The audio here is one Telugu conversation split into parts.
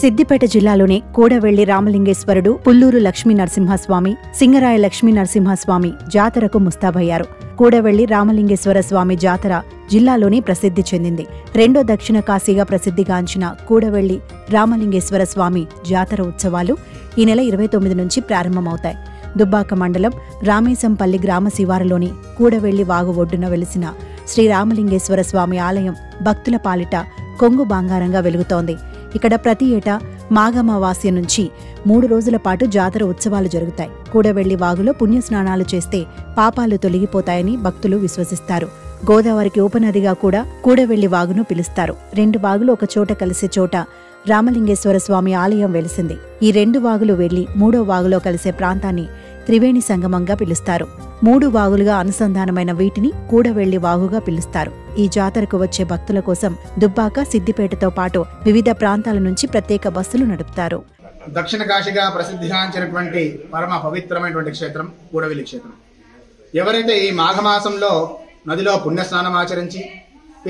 సిద్దిపేట జిల్లాలోని కూడవెల్లి రామలింగేశ్వరుడు, పుల్లూరు లక్ష్మీ నరసింహస్వామి, సింగరాయ లక్ష్మీ నరసింహస్వామి జాతరకు ముస్తాబయ్యారు. కూడవెల్లి రామలింగేశ్వర స్వామి జాతర జిల్లాలోని ప్రసిద్ధి చెందింది. రెండో దక్షిణ కాశీగా ప్రసిద్ధిగాంచిన కూడవెల్లి రామలింగేశ్వర స్వామి జాతర ఉత్సవాలు ఈ నెల 29 నుంచి ప్రారంభమవుతాయి. దుబ్బాక మండలం రామేశంపల్లి గ్రామ శివారులోని కూడవెల్లి వాగు ఒడ్డున వెలిసిన శ్రీ రామలింగేశ్వర స్వామి ఆలయం భక్తుల పాలిట కొంగు బంగారంగా వెలుగుతోంది. ఇక్కడ ప్రతి ఏటా మాఘమావాస్య నుంచి 3 రోజుల పాటు జాతర ఉత్సవాలు జరుగుతాయి. కూడవెల్లి వాగులో పుణ్యస్నానాలు చేస్తే పాపాలు తొలగిపోతాయని భక్తులు విశ్వసిస్తారు. గోదావరికి ఉపనదిగా కూడా కూడవెల్లి వాగును పిలుస్తారు. 2 వాగులు ఒక చోట కలిసే చోట రామలింగేశ్వర స్వామి ఆలయం వెలిసింది. ఈ 2 వాగులు వెళ్లి 3వ వాగులో కలిసే ప్రాంతాన్ని త్రివేణి సంగమంగా పిలుస్తారు. 3 వాగులుగా అనుసంధానమైన వీటిని కూడవెల్లి వాగుగా పిలుస్తారు. ఈ జాతరకు వచ్చే భక్తుల కోసం దుబ్బాక, సిద్దిపేటతో పాటు వివిధ ప్రాంతాల నుంచి ప్రత్యేక బస్సులు నడుపుతారు. దక్షిణ కాశీగా ప్రసిద్ధిగాంచినటువంటి పరమ పవిత్రమైనటువంటి క్షేత్రం కూడవెల్లి క్షేత్రం. ఎవరైతే ఈ మాఘమాసంలో నదిలో పుణ్యస్నానం ఆచరించి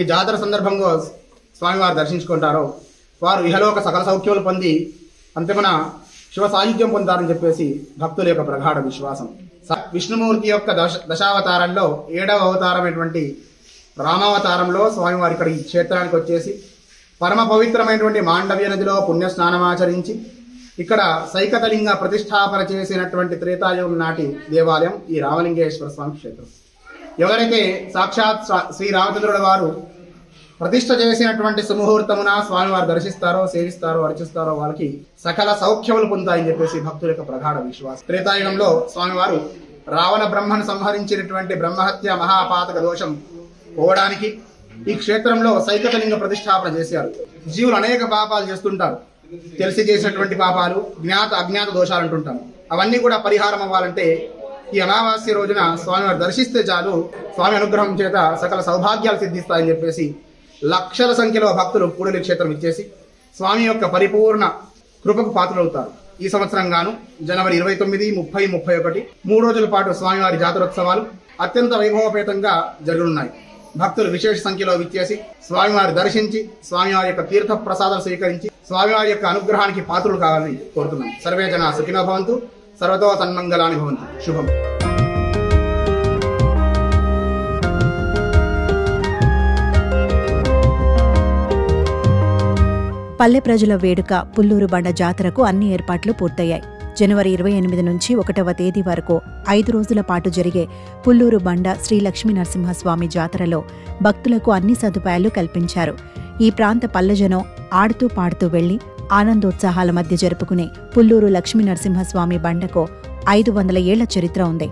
ఈ జాతర సందర్భంగా స్వామివారు దర్శించుకుంటారో వారు ఇహలోక సకల సౌఖ్యాలు పొంది అంతిమన శివ సాహిత్యం పొందారని చెప్పేసి భక్తుల యొక్క ప్రగాఢ విశ్వాసం. విష్ణుమూర్తి యొక్క దశావతారంలో 7వ అవతారమైనటువంటి రామావతారంలో స్వామివారి ఇక్కడ ఈ క్షేత్రానికి వచ్చేసి పరమ పవిత్రమైనటువంటి మాండవ్య నదిలో పుణ్యస్నానమాచరించి ఇక్కడ సైకతలింగ ప్రతిష్టాపన చేసినటువంటి త్రేతాయుగం నాటి దేవాలయం ఈ రామలింగేశ్వర స్వామి క్షేత్రం. ఎవరైతే సాక్షాత్ శ్రీరామచంద్రుల వారు ప్రతిష్ఠ చేసినటువంటి సుముహూర్తమున స్వామివారు దర్శిస్తారో, సేవిస్తారో, అర్చిస్తారో వాళ్ళకి సకల సౌఖ్యములు పొందుతాయని చెప్పేసి భక్తుల యొక్క ప్రగాఢ విశ్వాసం. త్రేతాయుగంలో స్వామివారు రావణ బ్రహ్మను సంహరించినటువంటి బ్రహ్మహత్య మహాపాతక దోషం పోవడానికి ఈ క్షేత్రంలో సైకతలింగ ప్రతిష్టాపన చేశారు. జీవులు అనేక పాపాలు చేస్తుంటారు. తెలిసి చేసినటువంటి పాపాలు, జ్ఞాత అజ్ఞాత దోషాలు అంటుంటాం. అవన్నీ కూడా పరిహారం అవ్వాలంటే ఈ అమావాస్య రోజున స్వామివారు దర్శిస్తే చాలు స్వామి అనుగ్రహం చేత సకల సౌభాగ్యాలు సిద్ధిస్తాయని చెప్పేసి లక్షల సంఖ్యలో భక్తులు కూడలి క్షేత్రం ఇచ్చేసి స్వామి యొక్క పరిపూర్ణ కృపకు పాత్రలవుతారు. ఈ సంవత్సరం గాను జనవరి 29, 30, 31 3 రోజుల పాటు స్వామివారి జాతరోత్సవాలు అత్యంత వైభవపేతంగా జరగనున్నాయి. భక్తులు విశేష సంఖ్యలో విచ్చేసి స్వామివారి దర్శించి స్వామివారి యొక్క తీర్థ ప్రసాదాలు స్వీకరించి స్వామివారి యొక్క అనుగ్రహానికి పాత్రలు కావాలని కోరుతున్నాం. సర్వే జనా సుఖినో భవంతు, సర్వతో సన్మంగళాని భవంతు. శుభం. పల్లె ప్రజల వేడుక పుల్లూరు బండ జాతరకు అన్ని ఏర్పాట్లు పూర్తయ్యాయి. జనవరి 28 నుంచి 1వ తేదీ వరకు 5 రోజుల పాటు జరిగే పుల్లూరు బండ శ్రీ లక్ష్మీ నరసింహస్వామి జాతరలో భక్తులకు అన్ని సదుపాయాలు కల్పించారు. ఈ ప్రాంత పల్లెజనం ఆడుతూ పాడుతూ వెళ్లి ఆనందోత్సాహాల మధ్య జరుపుకునే పుల్లూరు లక్ష్మీ నరసింహస్వామి బండకు 500 ఏళ్ల చరిత్ర ఉంది.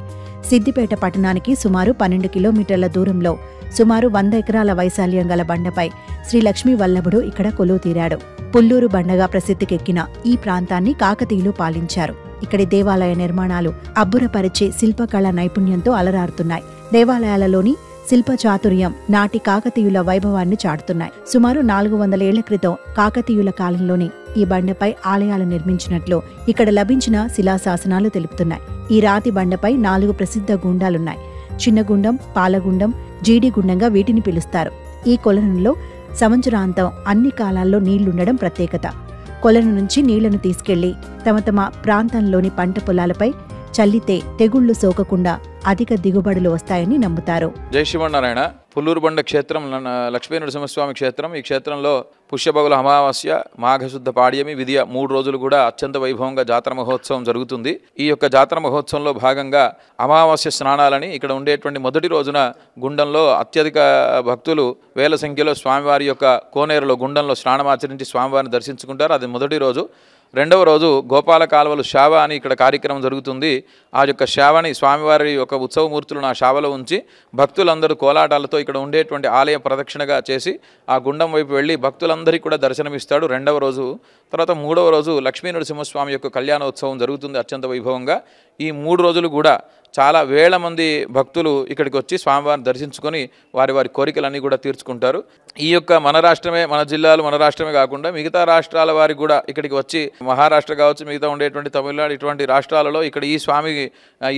సిద్దిపేట పట్టణానికి సుమారు 12 కిలోమీటర్ల దూరంలో సుమారు 100 ఎకరాల వైశాల్యం గల బండపై శ్రీ లక్ష్మీ వల్లభుడు ఇక్కడ కొలువు తీరాడు. పుల్లూరు బండగా ప్రసిద్ధికెక్కిన ఈ ప్రాంతాన్ని కాకతీయులు పాలించారు. ఇక్కడి దేవాలయ నిర్మాణాలు అబ్బురపరిచే శిల్పకళా నైపుణ్యంతో అలరారుతున్నాయి. దేవాలయాలలోని శిల్పచాతుర్యం నాటి కాకతీయుల వైభవాన్ని చాటుతున్నాయి. సుమారు 400 ఏళ్ల క్రితం కాకతీయుల కాలంలోనే ఈ బండపై ఆలయాలు నిర్మించినట్లు ఇక్కడ లభించిన శిలాశాసనాలు తెలుపుతున్నాయి. ఈ రాతి బండపై 4 ప్రసిద్ధ గుండాలున్నాయి. చిన్నగుండం, పాలగుండం, జీడిగుండంగా వీటిని పిలుస్తారు. ఈ కొలనులో సంవత్సరాంతం అన్ని కాలాల్లో నీళ్లుండడం ప్రత్యేకత. కొలను నుంచి నీళ్లను తీసుకెళ్లి తమ ప్రాంతంలోని పంట పొలాలపై చల్లితే తెగుళ్లు సోకకుండా అధిక దిగుబడులు వస్తాయని నమ్ముతారు. జై శ్రీమన్నారాయణ. పుల్లూరు బండ క్షేత్రం లక్ష్మీ నరసింహస్వామి క్షేత్రం. ఈ క్షేత్రంలో పుష్యబహుళ అమావాస్య, మాఘశుద్ధ పాడ్యమి, విధియ 3 రోజులు కూడా అత్యంత వైభవంగా జాతర మహోత్సవం జరుగుతుంది. ఈ యొక్క జాతర మహోత్సవంలో భాగంగా అమావాస్య స్నానాలని ఇక్కడ ఉండేటువంటి మొదటి రోజున గుండంలో అత్యధిక భక్తులు వేల సంఖ్యలో స్వామివారి యొక్క కోనేరులో గుండంలో స్నానమాచరించి స్వామివారిని దర్శించుకుంటారు. అది మొదటి రోజు. రెండవ రోజు గోపాల కాలువలు శావ అని ఇక్కడ కార్యక్రమం జరుగుతుంది. ఆ యొక్క శావని స్వామివారి యొక్క ఉత్సవమూర్తులను ఆ శావలో ఉంచి భక్తులందరూ కోలాటాలతో ఇక్కడ ఉండేటువంటి ఆలయ ప్రదక్షిణగా చేసి ఆ గుండం వైపు వెళ్ళి భక్తులందరికీ కూడా దర్శనమిస్తాడు. రెండవ రోజు. తర్వాత 3వ రోజు లక్ష్మీ నరసింహస్వామి యొక్క కళ్యాణోత్సవం జరుగుతుంది అత్యంత వైభవంగా. ఈ 3 రోజులు కూడా చాలా వేల మంది భక్తులు ఇక్కడికి వచ్చి స్వామివారిని దర్శించుకొని వారి కోరికలన్నీ కూడా తీర్చుకుంటారు. ఈ యొక్క మన రాష్ట్రమే, మన జిల్లాలు, మన రాష్ట్రమే కాకుండా మిగతా రాష్ట్రాల వారికి కూడా ఇక్కడికి వచ్చి మహారాష్ట్ర కావచ్చు, మిగతా ఉండేటువంటి తమిళనాడు ఇటువంటి రాష్ట్రాలలో ఇక్కడ ఈ స్వామి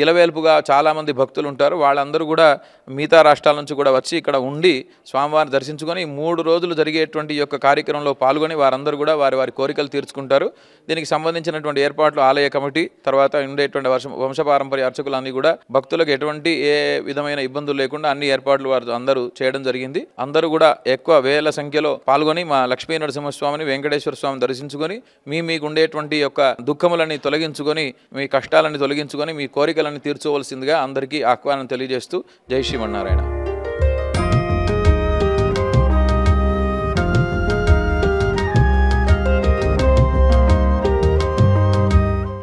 ఇలవేల్పుగా చాలామంది భక్తులు ఉంటారు. వాళ్ళందరూ కూడా మిగతా రాష్ట్రాల నుంచి కూడా వచ్చి ఇక్కడ ఉండి స్వామివారిని దర్శించుకొని 3 రోజులు జరిగేటువంటి ఈ యొక్క కార్యక్రమంలో పాల్గొని వారందరూ కూడా వారి కోరికలు కోరికలు తీర్చుకుంటారు. దీనికి సంబంధించినటువంటి ఏర్పాట్లు ఆలయ కమిటీ, తర్వాత ఉండేటువంటి వంశపారంపర్య అర్చకులన్నీ కూడా భక్తులకు ఎటువంటి ఏ విధమైన ఇబ్బందులు లేకుండా అన్ని ఏర్పాట్లు వారు అందరూ చేయడం జరిగింది. అందరూ కూడా ఎక్కువ వేల సంఖ్యలో పాల్గొని మా లక్ష్మీ నరసింహస్వామిని, వెంకటేశ్వర స్వామిని దర్శించుకొని మీకు ఉండేటువంటి యొక్క దుఃఖములని తొలగించుకొని, మీ కష్టాలని తొలగించుకొని, మీ కోరికలను తీర్చుకోవాల్సిందిగా అందరికీ ఆహ్వానం తెలియజేస్తూ జై శ్రీమన్నారాయణ.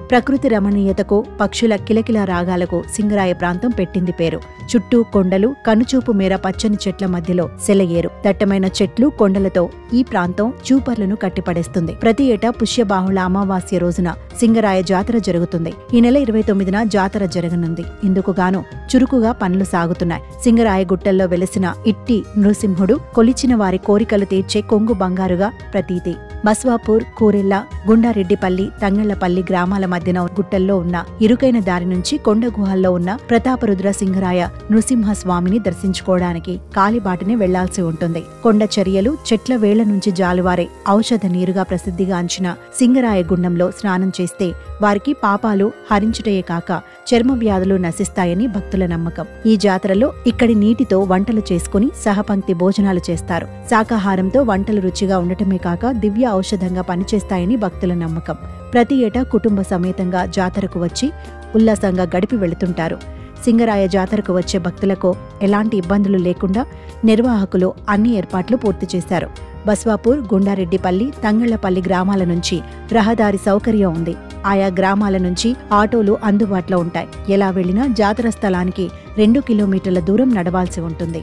ప్రకృతి రమణీయతకు, పక్షుల కిలకిల రాగాలకు సింగరాయ ప్రాంతం పెట్టింది పేరు. చుట్టూ కొండలు, కనుచూపు మేర పచ్చని చెట్ల మధ్యలో సెలయేరు. దట్టమైన చెట్లు, కొండలతో ఈ ప్రాంతం చూపర్లను కట్టిపడేస్తుంది. ప్రతి ఏటా పుష్యబాహుళ అమావాస్య రోజున సింగరాయ జాతర జరుగుతుంది. ఈ నెల 29న జాతర జరగనుంది. ఇందుకుగాను చురుకుగా పనులు సాగుతున్నాయి. సింగరాయ గుట్టల్లో వెలిసిన ఇట్టి నృసింహుడు కొలిచిన వారి కోరికలు తీర్చే కొంగు బంగారుగా ప్రతీతి. బస్వాపూర్, కూరెల్ల, గుండారెడ్డిపల్లి, తంగళ్లపల్లి గ్రామాల మధ్యన గుట్టల్లో ఉన్న ఇరుకైన దారి నుంచి కొండ గుహల్లో ఉన్న ప్రతాపరుద్ర సింగరాయ నృసింహస్వామిని దర్శించుకోవడానికి కాలిబాటనే వెళ్లాల్సి ఉంటుంది. కొండ చర్యలు, చెట్ల వేళ్ల నుంచి జాలువారే ఔషధ నీరుగా ప్రసిద్ధిగాంచిన సింగరాయ గుండంలో స్నానం చేస్తే వారికి పాపాలు హరించుటయే కాక చర్మ వ్యాధులు నశిస్తాయని భక్తుల నమ్మకం. ఈ జాతరలో ఇక్కడి నీటితో వంటలు చేసుకుని సహపంక్తి భోజనాలు చేస్తారు. శాకాహారంతో వంటలు రుచిగా ఉండటమే కాక దివ్య ఔషధంగా పనిచేస్తాయని భక్తుల నమ్మకం. ప్రతి ఏటా కుటుంబ సమేతంగా జాతరకు వచ్చి ఉల్లాసంగా గడిపి వెళుతుంటారు. సింగరాయ జాతరకు వచ్చే భక్తులకు ఎలాంటి ఇబ్బందులు లేకుండా నిర్వాహకులు అన్ని ఏర్పాట్లు పూర్తి చేశారు. బస్వాపూర్, గుండారెడ్డిపల్లి, తంగళ్లపల్లి గ్రామాల నుంచి రహదారి సౌకర్యం ఉంది. ఆయా గ్రామాల నుంచి ఆటోలు అందుబాటులో ఉంటాయి. ఎలా వెళ్లినా జాతర స్థలానికి 2 కిలోమీటర్ల దూరం నడవాల్సి ఉంటుంది.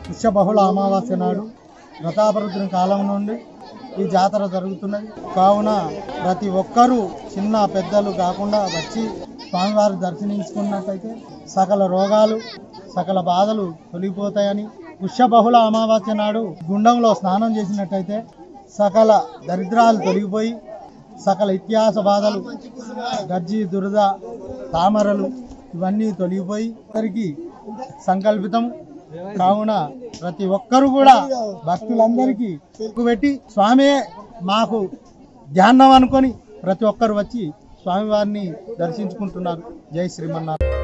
పుష్యబహుళ అమావాస్య నాడు ప్రతాపరుద్రుని కాలం నుండి ఈ జాతర జరుగుతున్నది. కావున ప్రతి ఒక్కరూ చిన్న పెద్దలు కాకుండా వచ్చి స్వామివారి దర్శించుకున్నట్టయితే సకల రోగాలు, సకల బాధలు తొలగిపోతాయని, పుష్యబహుళ అమావాస్య నాడు గుండంలో స్నానం చేసినట్టయితే సకల దరిద్రాలు తొలగిపోయి సకల ఇతిహాస బాధలు, గజ్జి, దురద, తామరలు ఇవన్నీ తొలగిపోయి అందరికీ సంకల్పితం. కావున ప్రతి ఒక్కరు కూడా భక్తులందరికీ పెట్టి స్వామి మాకు ధ్యానం అనుకొని ప్రతి ఒక్కరు వచ్చి స్వామివారిని దర్శించుకుంటున్నారు. జై శ్రీమన్నారాయణ.